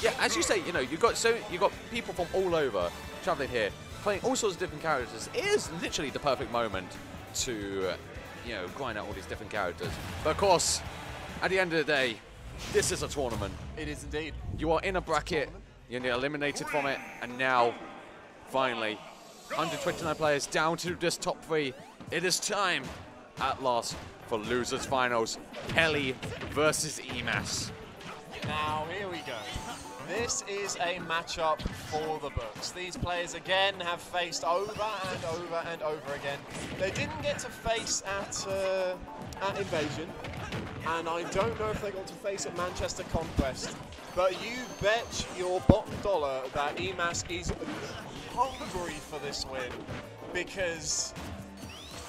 Yeah, as you say, you know, you got people from all over traveling here, playing all sorts of different characters. It is literally the perfect moment to, you know, grind out all these different characters. But of course, at the end of the day, this is a tournament. It is indeed. You are in a bracket, you're eliminated from it, and now, finally, 129 players down to this top 3. It is time, at last, for losers finals. Peli versus eMass. Now, here we go. This is a matchup for the books. These players, again, have faced over and over and over again. They didn't get to face at Invasion, and I don't know if they got to face at Manchester Conquest, but you bet your bottom dollar that eMass is hungry for this win, because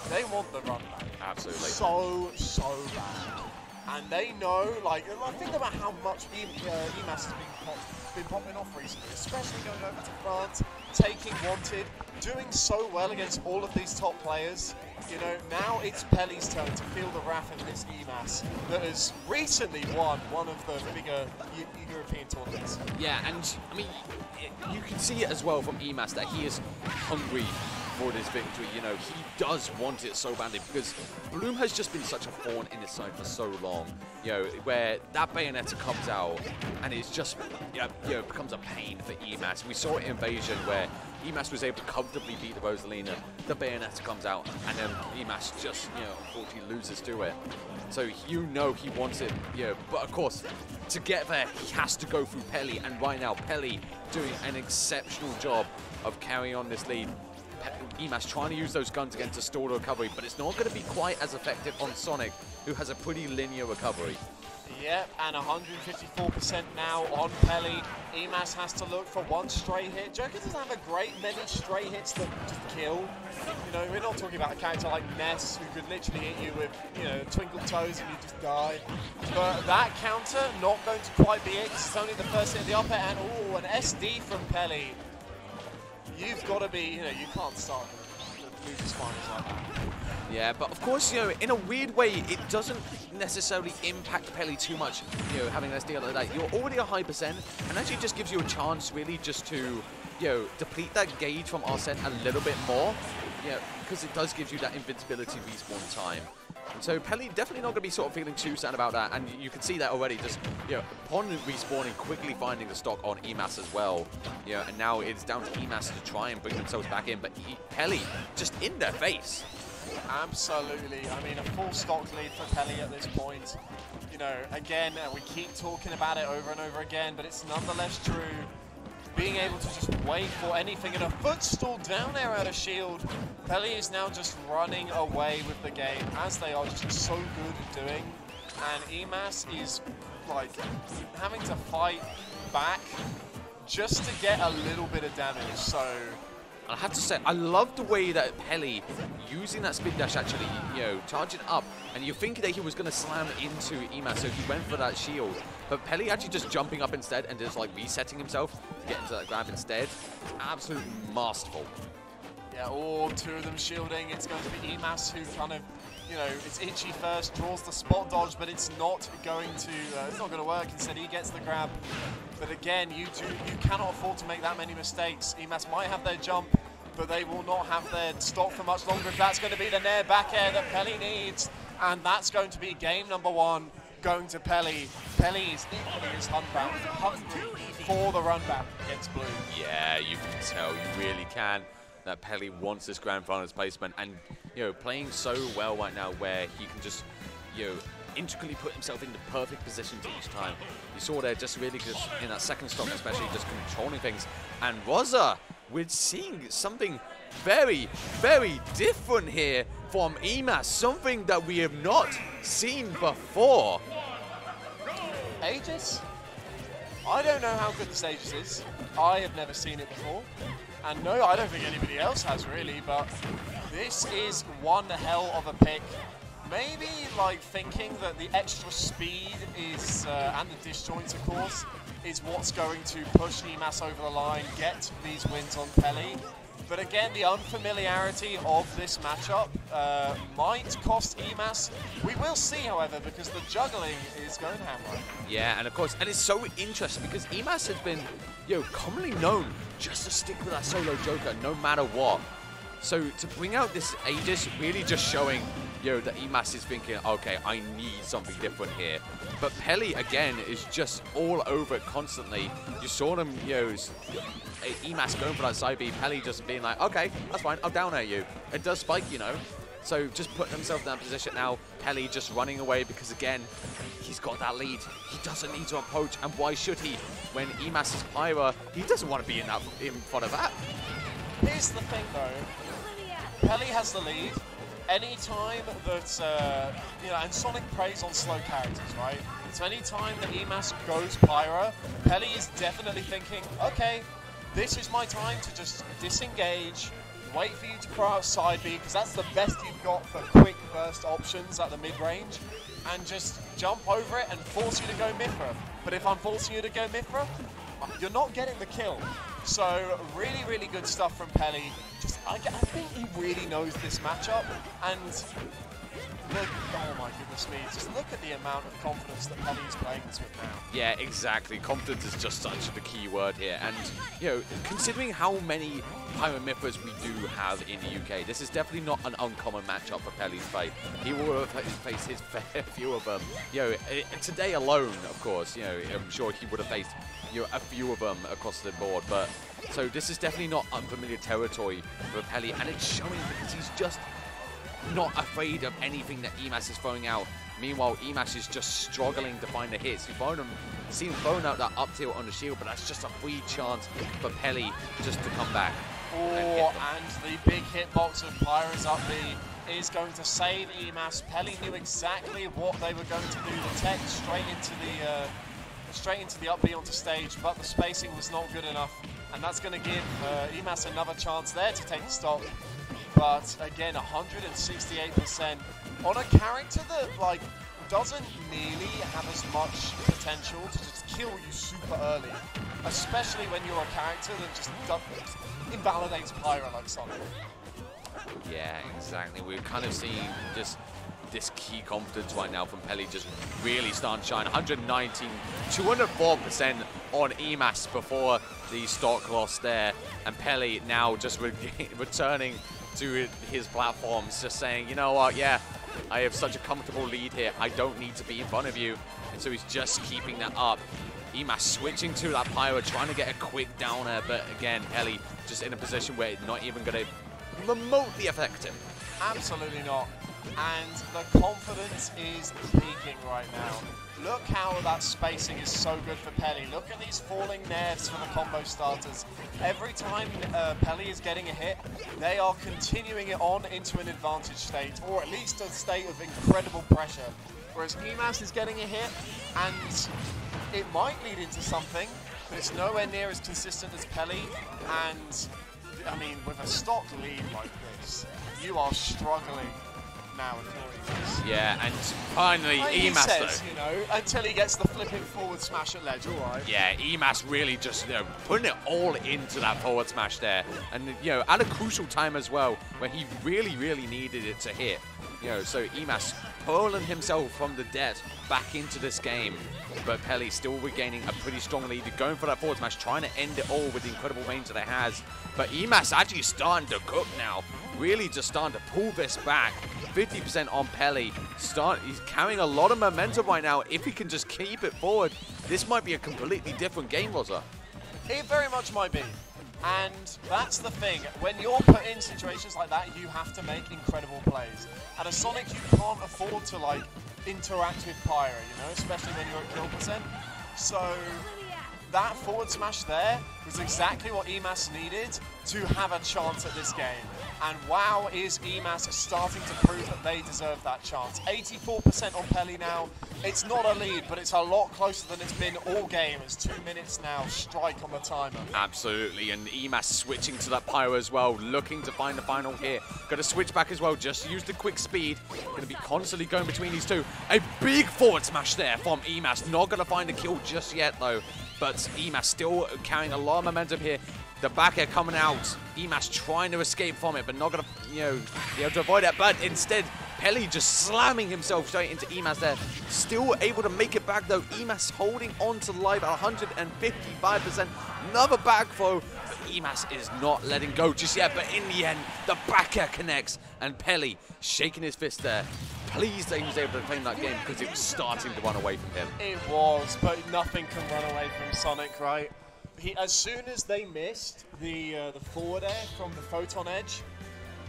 they want the run back. Absolutely. So bad. And they know, like, think about how much eMass has been popping off recently, especially going over to France, taking Wanted, doing so well against all of these top players. You know, now it's Peli's turn to feel the wrath of this eMass that has recently won one of the bigger European tournaments. Yeah, and I mean, you can see it as well from eMass that he is hungry for this victory. You know, he does want it so badly because Bloom has just been such a thorn in his side for so long. You know, where that Bayonetta comes out and it's just, you know, becomes a pain for eMass. We saw it in Invasion where eMass was able to comfortably beat the Rosalina. The Bayonetta comes out and then eMass just, you know, unfortunately loses to it. So you know he wants it, you know, but of course, to get there, he has to go through Peli, and right now, Peli doing an exceptional job of carrying on this lead. eMass trying to use those guns again to stall the recovery, but it's not going to be quite as effective on Sonic, who has a pretty linear recovery. Yep, and 154% now on Peli. eMass has to look for one stray hit. Joker doesn't have a great many stray hits that just kill. You know, we're not talking about a character like Ness, who could literally hit you with, you know, twinkle toes and you just die. But that counter, not going to quite be it. It's only the first hit of the upper, and oh, an SD from Peli. You've got to be, you know, you can't start the losers finals like that. Yeah, but of course, you know, in a weird way, it doesn't necessarily impact Peli too much, you know, having an SD like that. You're already a high percent, and actually just gives you a chance, really, just to, you know, deplete that gauge from Arsene a little bit more, you know, because it does give you that invincibility respawn time. And so Peli definitely not going to be sort of feeling too sad about that, and you can see that already, just, you know, upon respawning, quickly finding the stock on eMass as well, you know, and now it's down to eMass to try and bring themselves back in, but Peli just in their face. Absolutely. I mean, a full stock lead for Peli at this point. You know, again, we keep talking about it over and over again, but it's nonetheless true. Being able to just wait for anything and a footstool down air out of shield. Peli is now just running away with the game, as they are just so good at doing. And eMass is, like, having to fight back just to get a little bit of damage, so... I have to say, I love the way that Peli, using that spin dash actually, you know, charging up, and you think that he was going to slam into eMass, so he went for that shield. But Peli actually just jumping up instead and just like resetting himself to get into that grab instead. Absolutely masterful. Yeah, all two of them shielding. It's going to be eMass who kind of, you know, it's itchy first, draws the spot dodge, but it's not going to work. Instead, he gets the grab. But again, you cannot afford to make that many mistakes. eMass might have their jump, but they will not have their stock for much longer. If that's going to be the Nair back air that Peli needs, and that's going to be game number 1 going to Peli. Peli is equally as hungry for the run back against Blue. Yeah, you can tell, you really can, that Peli wants this grand finals placement, and you know, playing so well right now where he can just, you know, intricately put himself in the perfect position each time. You saw there just really just in that second stock especially just controlling things. And Rosa, we're seeing something very, very different here from eMass, something that we have not seen before. Aegis? I don't know how good this Aegis is. I have never seen it before. And no, I don't think anybody else has really, but this is one hell of a pick. Maybe like thinking that the extra speed is, and the disjoints of course, is what's going to push eMass over the line, get these wins on Peli. But again, the unfamiliarity of this matchup might cost eMass. We will see, however, because the juggling is going ham right now. Yeah, and of course, and it's so interesting because eMass has been, commonly known just to stick with that solo Joker no matter what. So to bring out this Aegis, really just showing, that eMass is thinking, okay, I need something different here. But Peli, again, is just all over it constantly. You saw them, eMass going for that side B, Peli just being like, okay, that's fine, I'll down at you. It does spike, So just putting himself in that position now, Peli just running away because, again, he's got that lead. He doesn't need to approach, and why should he? When eMass is Pyra, he doesn't want to be in front of that. Here's the thing, though. Peli has the lead. Any time that, and Sonic preys on slow characters, right? So any time that eMass goes Pyra, Peli is definitely thinking, okay, this is my time to just disengage, wait for you to throw out side B, because that's the best you've got for quick burst options at the mid-range, and just jump over it and force you to go Mithra. But if I'm forcing you to go Mithra, you're not getting the kill. So really, really good stuff from Peli. I think he really knows this matchup, and oh my goodness me, just look at the amount of confidence that Peli is playing this with now. Yeah, exactly. Confidence is just such the key word here, and considering how many Pyra Mithras we do have in the UK, this is definitely not an uncommon matchup for Peli to play. He will have faced his fair few of them. Today alone, of course, I'm sure he would have faced a few of them across the board, but so this is definitely not unfamiliar territory for Peli, and it's showing because he's just not afraid of anything that eMass is throwing out. Meanwhile, eMass is just struggling to find the hits. We've seen him throwing out that up tilt on the shield, but that's just a free chance for Peli just to come back. And the big hitbox of Pyra's up B is going to save eMass. Peli knew exactly what they were going to do. The tech straight into the up B onto stage, but the spacing was not good enough, and that's going to give eMass another chance there to take the stock. But again, 168% on a character that doesn't nearly have as much potential to just kill you super early, especially when you're a character that just invalidates Pyra like Sonic. Yeah, exactly. We're kind of seeing just this key confidence right now from Peli just really starting to shine. 119, 204% on eMass before the stock loss there, and Peli now just returning to his platforms, just saying, you know what, yeah, I have such a comfortable lead here, I don't need to be in front of you, and so he's just keeping that up. eMass switching to that Pyra, trying to get a quick downer, but again, Peli just in a position where it's not even going to remotely affect him. Absolutely not. And the confidence is peaking right now. Look how that spacing is so good for Peli. Look at these falling nerves for the combo starters. Every time Peli is getting a hit, they are continuing it on into an advantage state, or at least a state of incredible pressure. Whereas eMass is getting a hit, and it might lead into something, but it's nowhere near as consistent as Peli. And, I mean, with a stock lead like this, you are struggling now with your eMass. Yeah, and finally eMass says, though, until he gets the flipping forward smash at ledge, alright. Yeah, eMass really just putting it all into that forward smash there, and at a crucial time as well, where he really, really needed it to hit. So eMass pulling himself from the debt back into this game, but Peli still regaining a pretty strong lead, going for that forward smash, trying to end it all with the incredible range that it has. But eMass actually starting to cook now, really just starting to pull this back. 50% on Peli. He's carrying a lot of momentum right now. If he can just keep it forward, this might be a completely different game, Rosa. It very much might be. And that's the thing. When you're put in situations like that, you have to make incredible plays. And as Sonic, you can't afford to interact with Pyra, especially when you're at kill percent. So that forward smash there was exactly what eMass needed to have a chance at this game. And wow, is eMass starting to prove that they deserve that chance. 84% on Peli now. It's not a lead, but it's a lot closer than it's been all game. It's 2 minutes now, strike on the timer. Absolutely, and eMass switching to that Pyra as well, looking to find the final hit. Got to switch back as well, just use the quick speed. Going to be constantly going between these two. A big forward smash there from eMass. Not going to find a kill just yet, though. But eMass still carrying a lot of momentum here. The back air coming out. eMass trying to escape from it, but not going to, be able to avoid it. But instead, Peli just slamming himself straight into eMass there. Still able to make it back, though. eMass holding on to life at 155%. Another back throw. But eMass is not letting go just yet. But in the end, the back air connects. And Peli shaking his fist there. Pleased that he was able to claim that game because it was starting to run away from him. It was, but nothing can run away from Sonic, right? As soon as they missed the forward air from the Photon Edge,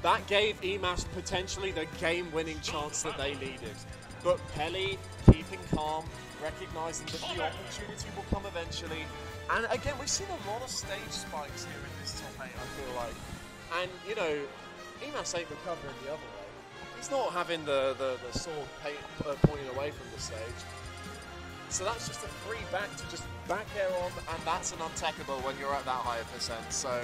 that gave eMass potentially the game-winning chance that they needed. But Peli, keeping calm, recognizing that the opportunity will come eventually. And again, we've seen a lot of stage spikes here in this top 8, I feel like. And, eMass ain't recovering the other way. He's not having the sword pointing away from the stage. So that's just a free back to just back air on, and that's an untechable when you're at that higher percent. So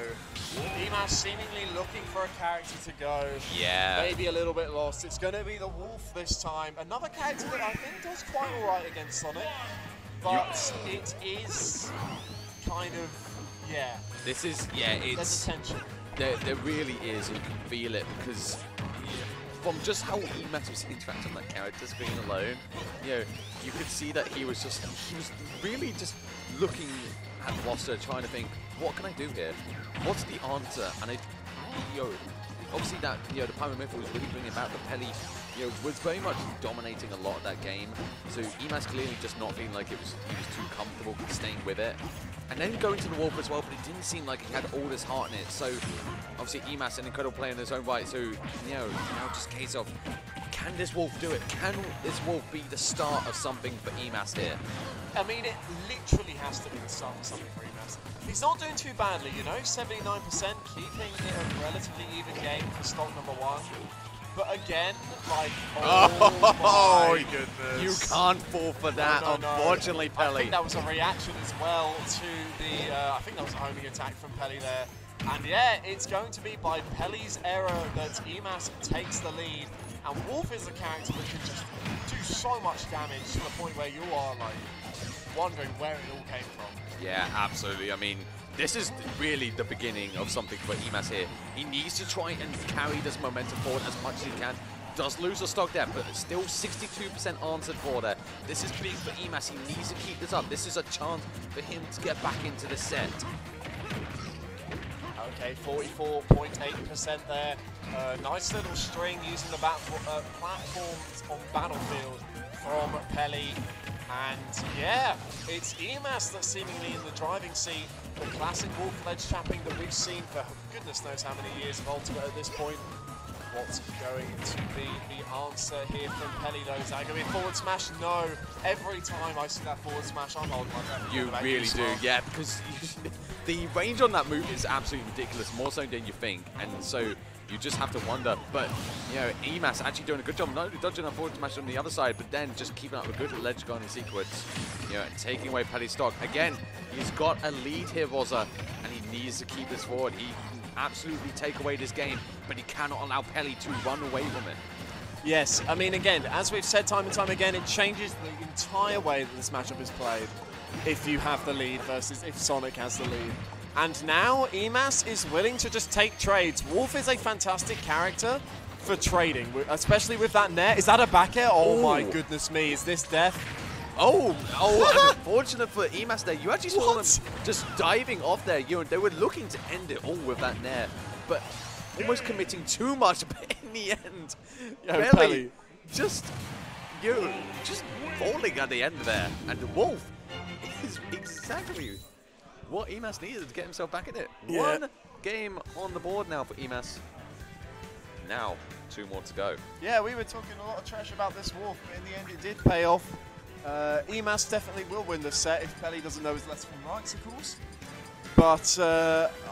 eMass seemingly looking for a character to go. Yeah. Maybe a little bit lost. It's going to be the Wolf this time. Another character that I think does quite all right against Sonic, but it is kind of, yeah. This is, There's a tension. There really is, and you can feel it because from just how eMass was interacting on that character screen alone, you could see that he was really just looking at the roster, trying to think, what can I do here? What's the answer? And obviously that, the Pyro Myth was really bringing about the Peli, was very much dominating a lot of that game. So eMass clearly just not feeling like he was too comfortable staying with it. And then going to the Wolf as well, but it didn't seem like he had all this heart in it. So obviously eMass, an incredible player in his own right. So, now just a case of, can this Wolf do it? Can this Wolf be the start of something for eMass here? I mean, it literally has to be the start of something for eMass. He's not doing too badly, 79%, keeping it a relatively even game for stock number 1. But again, like, oh my goodness. You can't fall for that, unfortunately, Peli. I think that was a reaction as well to the, I think that was a homing attack from Peli there. And yeah, it's going to be by Peli's error that eMass takes the lead. And Wolf is a character that can just do so much damage to the point where you are, like, wondering where it all came from. Yeah, absolutely. I mean, this is really the beginning of something for eMass here. He needs to try and carry this momentum forward as much as he can. Does lose a stock there, but still 62% answered for there. This is big for eMass. He needs to keep this up. This is a chance for him to get back into the set. Okay, 44.8% there. Nice little string using the platforms on Battlefield from Peli. And yeah, it's eMass that's seemingly in the driving seat. The classic Wolf ledge tapping that we've seen for goodness knows how many years of Ultimate at this point. What's going to be the answer here from Peli though? Is that going to be a forward smash? No. Every time I see that forward smash, I'm holding my breath. You really do, yeah, because the range on that move is absolutely ridiculous, more so than you think. And so you just have to wonder. But, eMass actually doing a good job, not only dodging a forward smash on the other side, but then just keeping up a good ledge guarding sequence, and taking away Peli's stock. Again, he's got a lead here, Rosa, and he needs to keep this forward. He can absolutely take away this game, but he cannot allow Peli to run away from it. Yes, I mean, again, as we've said time and time again, it changes the entire way that this matchup is played if you have the lead versus if Sonic has the lead. And now eMass is willing to just take trades. Wolf is a fantastic character for trading, especially with that net. Is that a back air? Oh my goodness me, is this death? Oh, unfortunate for eMass there. You actually saw them just diving off there. They were looking to end it all with that nair, but almost committing too much. But in the end, Peli just falling at the end there. And the Wolf is exactly what eMass needed to get himself back in it. Yeah. One game on the board now for eMass. Now, 2 more to go. Yeah, we were talking a lot of trash about this Wolf, but in the end it did pay off. eMass definitely will win the set if Peli doesn't know his left from rights, of course. But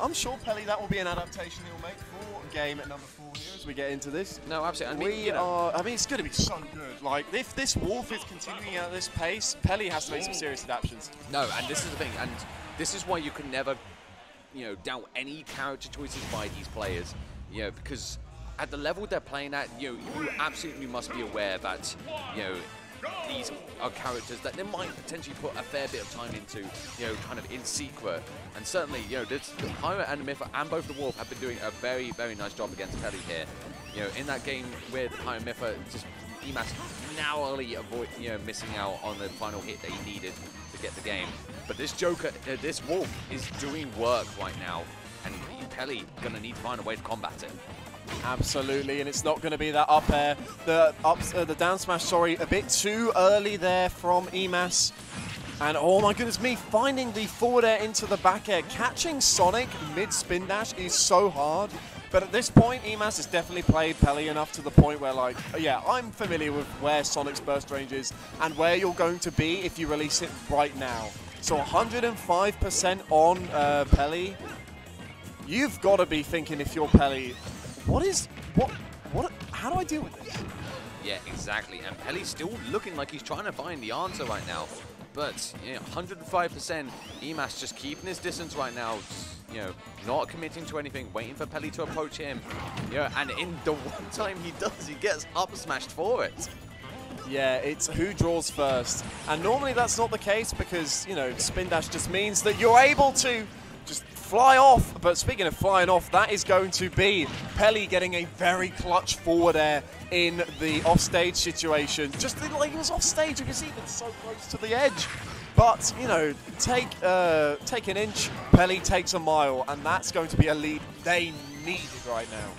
I'm sure Peli, that will be an adaptation he'll make for game at number 4 here as we get into this. No, absolutely. I mean, it's going to be so good. Like, if this Wolf is continuing at this pace, Peli has to make some serious adaptations. No, and this is the thing, and this is why you can never, doubt any character choices by these players, because at the level they're playing at, you absolutely must be aware that, these are characters that they might potentially put a fair bit of time into, kind of in secret. And certainly, the Pyro and the Mytho and both the Wolf have been doing a very, very nice job against Peli here. In that game with Pyro and Mytho, just eMass narrowly missing out on the final hit that he needed to get the game. But this Joker, this Wolf is doing work right now, and Peli gonna need to find a way to combat it. Absolutely, and it's not going to be that up air. The down smash, sorry, a bit too early there from eMass. And oh my goodness me, finding the forward air into the back air. Catching Sonic mid-spin dash is so hard. But at this point, eMass has definitely played Peli enough to the point where, like, yeah, I'm familiar with where Sonic's burst range is and where you're going to be if you release it right now. So 105% on Peli. You've got to be thinking, if you're Peli, how do I deal with this? Yeah, exactly. And Peli's still looking like he's trying to find the answer right now. But 105%, eMass just keeping his distance right now. Just, not committing to anything, waiting for Peli to approach him. And in the one time he does, he gets up smashed for it. Yeah, it's who draws first. And normally that's not the case because, spin dash just means that you're able to just fly off. But speaking of flying off, that is going to be Peli getting a very clutch forward air in the offstage situation. Just like he was offstage, he was even so close to the edge. But, take an inch, Peli takes a mile, and that's going to be a lead they needed right now.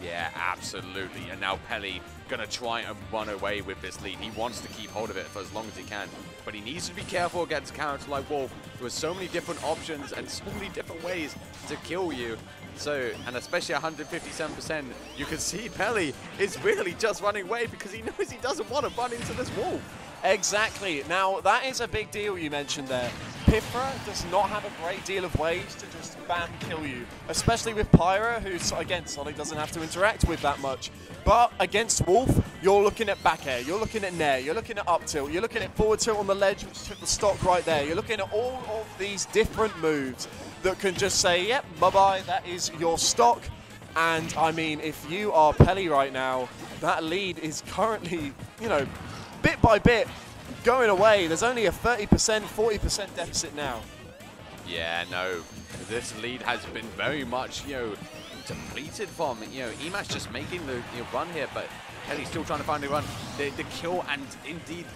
Yeah, absolutely. And now Peli gonna try and run away with this lead. He wants to keep hold of it for as long as he can, but he needs to be careful against characters like Wolf, who has so many different options and so many different ways to kill you. So, and especially 157%, you can see Peli is really just running away because he knows he doesn't want to run into this Wolf. Exactly. Now, that is a big deal you mentioned there. Pifra does not have a great deal of ways to just bam kill you, especially with Pyra, who, again, Sonic doesn't have to interact with that much. But against Wolf, you're looking at back air, you're looking at nair, you're looking at up tilt, you're looking at forward tilt on the ledge, which took the stock right there. You're looking at all of these different moves that can just say, yep, bye-bye, that is your stock. And, I mean, if you are Peli right now, that lead is currently, bit by bit going away. There's only a 30%, 40% deficit now. Yeah, no, this lead has been very much, depleted from, eMass just making the run here, but Peli's still trying to find the run, the kill, and indeed,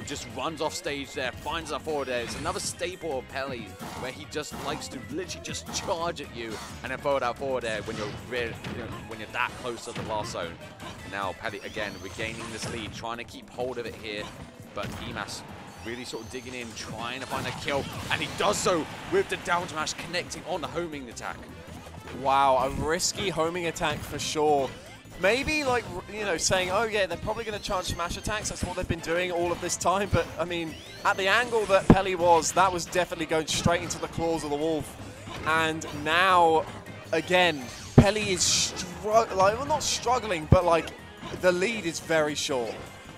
just runs off stage there, finds that forward air. It's another staple of Peli, where he just likes to literally just charge at you and then throw that forward air when when you're that close to the last zone. Now Peli again regaining this lead, trying to keep hold of it here, but eMass really sort of digging in, trying to find a kill, and he does so with the down smash connecting on the homing attack. Wow, a risky homing attack for sure. Maybe like, saying, oh yeah, they're probably going to charge smash attacks. That's what they've been doing all of this time. But I mean, at the angle that Peli was, that was definitely going straight into the claws of the Wolf. And now, again, Peli is well, not struggling, but like the lead is very short.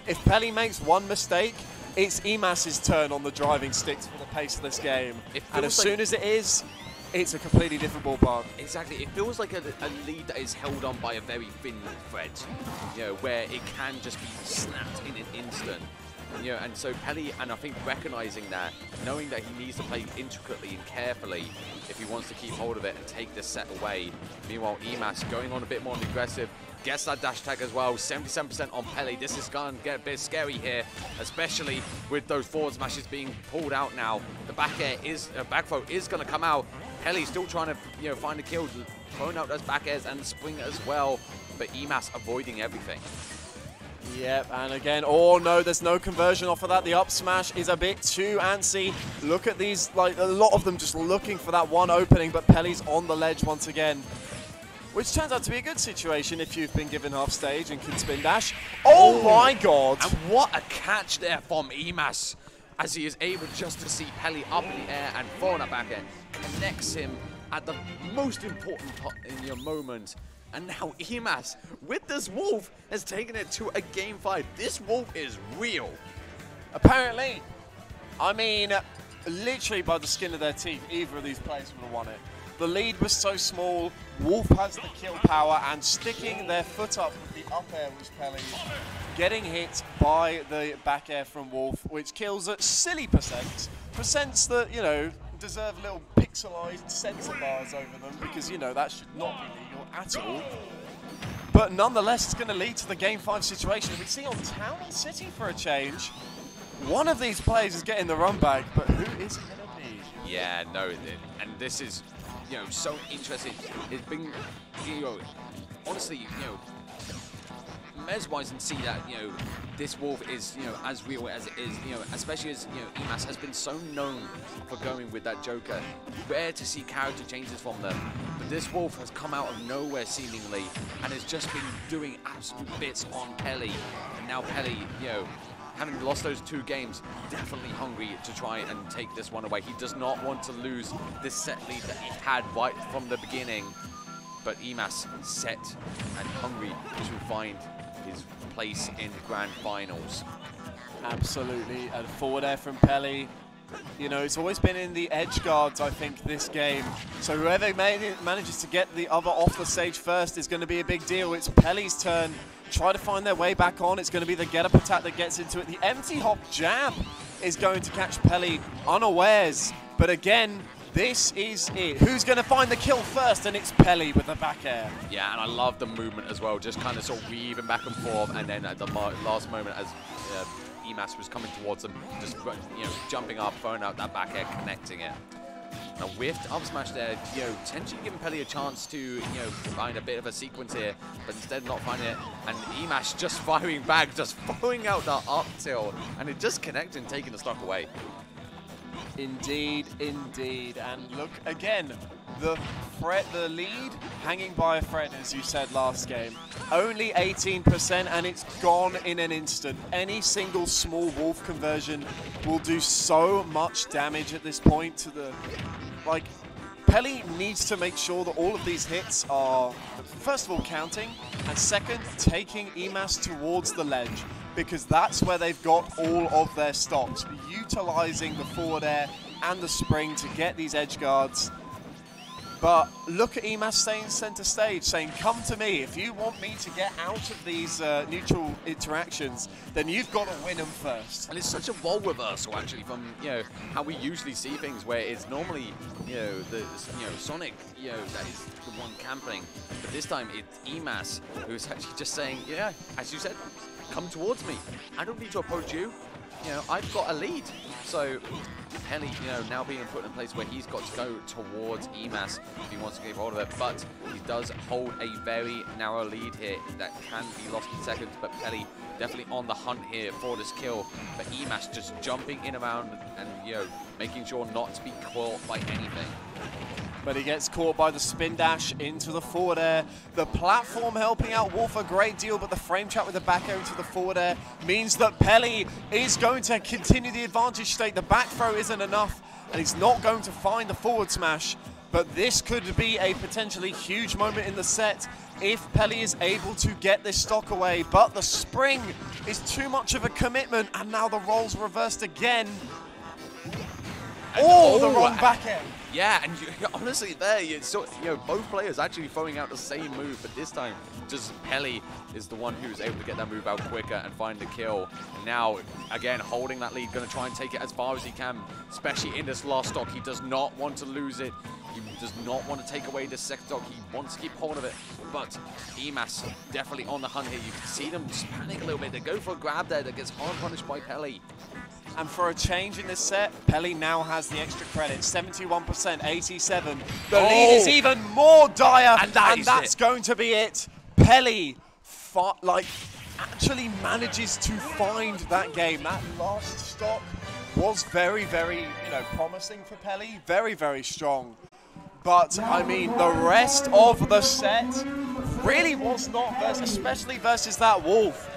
If Peli makes one mistake, it's eMass's turn on the driving sticks for the pace of this game. And as soon as it is, it's a completely different ballpark. Exactly. It feels like a lead that is held on by a very thin thread, where it can just be snapped in an instant. And so Peli, and I think recognizing that, knowing that he needs to play intricately and carefully if he wants to keep hold of it and take this set away. Meanwhile, eMass going on a bit more aggressive, gets that dash tag as well, 77% on Peli. This is going to get a bit scary here, especially with those forward smashes being pulled out now. The back air is, back throw is going to come out. Peli still trying to, find a kill, throwing out those back airs and spring as well, but eMass avoiding everything. Yep, and again, oh no, there's no conversion off of that. The up smash is a bit too antsy. Look at these, like a lot of them just looking for that one opening, but Peli's on the ledge once again. Which turns out to be a good situation if you've been given half stage and can spin dash. Oh my god! And what a catch there from eMass, as he is able just to see Peli up in the air and throwing that back air. Connects him at the most important part in your moment. And now eMass, with this Wolf, has taken it to a game 5. This Wolf is real. Apparently. I mean, literally by the skin of their teeth, either of these players would have won it. The lead was so small, Wolf has the kill power, and sticking their foot up with the up air was Peli. getting hit by the back air from Wolf, which kills at silly percents that, you know, deserve little pixelized sensor bars over them, because, you know, that should not be legal at all. But nonetheless, it's going to lead to the Game 5 situation. We see on Town and City for a change, one of these players is getting the run back, but who is it going to be? Yeah, no, and this is, you know, so interesting. It's been, you know, honestly, you know, mesmerize and see that, you know, this Wolf is, you know, as real as it is, you know, especially as, you know, eMass has been so known for going with that Joker. Rare to see character changes from them, but this Wolf has come out of nowhere seemingly and has just been doing absolute bits on Peli. And now Peli, you know, having lost those 2 games, definitely hungry to try and take this one away. He does not want to lose this set lead that he had right from the beginning. But eMass set and hungry to find his place in Grand Finals. Absolutely, and forward air from Peli. You know, it's always been in the edge guards, I think, this game. So whoever manages to get the other off the stage first is going to be a big deal. It's Peli's turn. Try to find their way back on. It's going to be the get-up attack that gets into it. The empty hop jab is going to catch Peli unawares. But again, this is it. Who's going to find the kill first? And it's Peli with the back air. Yeah, and I love the movement as well, just kind of sort of weaving back and forth, and then at the last moment as eMass was coming towards him, just, you know, jumping up, throwing out that back air, connecting it. A whiffed up smash there, you know, potentially giving Peli a chance to, you know, find a bit of a sequence here, but instead not finding it. And eMass just firing back, just throwing out the up tilt, and it just connecting, taking the stock away. Indeed, indeed. And look, again, the lead hanging by a thread, as you said last game. Only 18%, and it's gone in an instant. Any single small Wolf conversion will do so much damage at this point to the... Like, Peli needs to make sure that all of these hits are, first of all, counting, and second, taking eMass towards the ledge, because that's where they've got all of their stocks, utilizing the forward air and the spring to get these edge guards. But look at eMass staying center stage, saying, come to me. If you want me to get out of these neutral interactions, then you've got to win them first. And it's such a role reversal, actually, from, you know, how we usually see things, where it's normally, you know, Sonic, you know, that is the one camping. But this time it's eMass who's actually just saying, yeah, as you said, come towards me. I don't need to approach you. You know, I've got a lead. So Peli, you know, now being put in a place where he's got to go towards eMass if he wants to get hold of it. But he does hold a very narrow lead here that can be lost in seconds. But Peli definitely on the hunt here for this kill. But eMass just jumping in around and, you know, making sure not to be caught by anything. But he gets caught by the spin dash into the forward air. The platform helping out Wolf a great deal, but the frame trap with the back air into the forward air means that Peli is going to continue the advantage state. The back throw isn't enough, and he's not going to find the forward smash. But this could be a potentially huge moment in the set if Peli is able to get this stock away. But the spring is too much of a commitment, and now the roles reversed again. Oh, the wrong back end. Yeah, and honestly, there, you know, both players actually throwing out the same move, but this time, just Peli is the one who's able to get that move out quicker and find the kill. Now, again, holding that lead, going to try and take it as far as he can, especially in this last stock. He does not want to lose it. He does not want to take away this second stock. He wants to keep hold of it. But eMass definitely on the hunt here. You can see them just panic a little bit. They go for a grab there that gets hard punished by Peli. And for a change in this set, Peli now has the extra credit. 71%, 87. The lead is even more dire, and that's going to be it. Peli, actually manages to find that game. That last stock was very, very, you know, promising for Peli. Very, very strong. But, I mean, the rest of the set really was not, especially versus that Wolf.